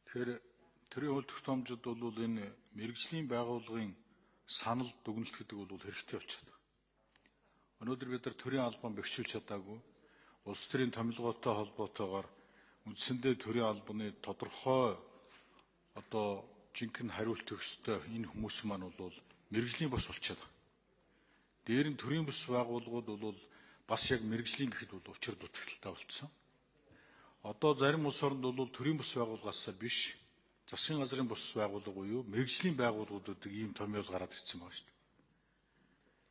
Тэгэхээр төрийн хууль тогтоомжид бол энэ мэрэгжлийн байгууллагын санал дүгнэлт гэдэг бол хэрэгтэй болчиход байна. Өнөөдөр бид нар төрийн албан бэхжүүлж чадаагүй. Улс төрийн томилгоотой холбоотойгоор үндсэндээ төрийн албаны тодорхой жинхэнэ хариулт өгсөй энэ хүмүүс маань бол мэрэгжлийн бус болчиход байна. Дээр нь төрийн бус байгууллагууд бол бас яг мэрэгжлийн гэхэд бол учир дутагдaltaй болцсон. Одоо зарим улс оронд бол төрийн бус байгууллагаас биш, засгийн газрын бус байгууллага буюу мэрэгжлийн байгууллагуудад ийм томьёол гараад ирсэн байна шүү дээ.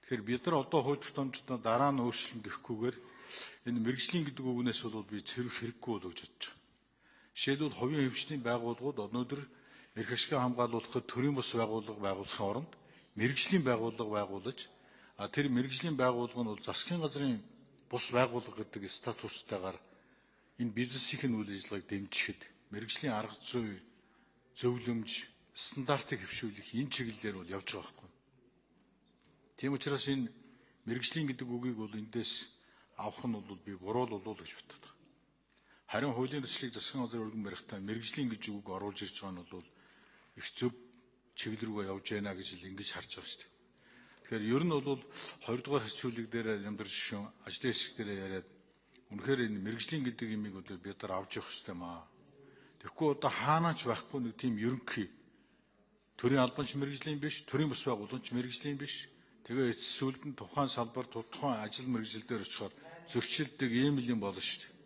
Тэгэхээр бид нар одоо хууль тогтоомжтой дараа нь өөрчлөн гэхгүйгээр энэ мэрэгжлийн гэдэг үгнээс бол би цэвэр хэрэггүй болов гэж бодож байна. Жишээлбэл хувийн хөвчлийн байгууллагууд өнөөдөр эрх ашиг хамгаалуулахад төрийн бус байгууллага байгуулахын оронд мэрэгжлийн байгууллага байгуулж, тэр мэрэгжлийн байгууллага нь бол засгийн газрын бус байгууллага гэдэг статустайгаар энэ бизнесийн үйл ажиллагааг дэмжихэд мэрэгжлийн арга зүй, зөвлөмж, стандартыг хэвшүүлэх энэ чиглэлээр бол явж байгаа байхгүй. Тийм учраас энэ мэрэгжлийн гэдэг үгийг бол эндээс авах нь бол би буруу л болов гэж боддог. Харин хуулийн төслийг засгийн газар өргөн барихтаа мэрэгжлийн гэж үг оруулж ирж байгаа нь бол их зөв чиглэл рүү явж байна гэж ингэж харж байгаа шүү дээ. Тэгэхээр ер нь бол 2 дугаар хэсгүүлэг дээр Нямдар жишээ ажлын хэсэг дээр яриад үнэхээр энэ мэрэгжлийн гэдэг имийг бол бид нар авч явах хэрэгтэй маа. Тэгэхгүй одоо хаанаач байхгүй нэг тийм ерөнхий төрийн албанч мэрэгжлийн биш, төрийн бус байгууламж мэрэгжлийн биш. Тэгээ эцэс сүлд нь тухайн салбар, тухайн ажил мэрэгжил дээр очихоор зөрчилдөг ийм л юм болно шүү дээ.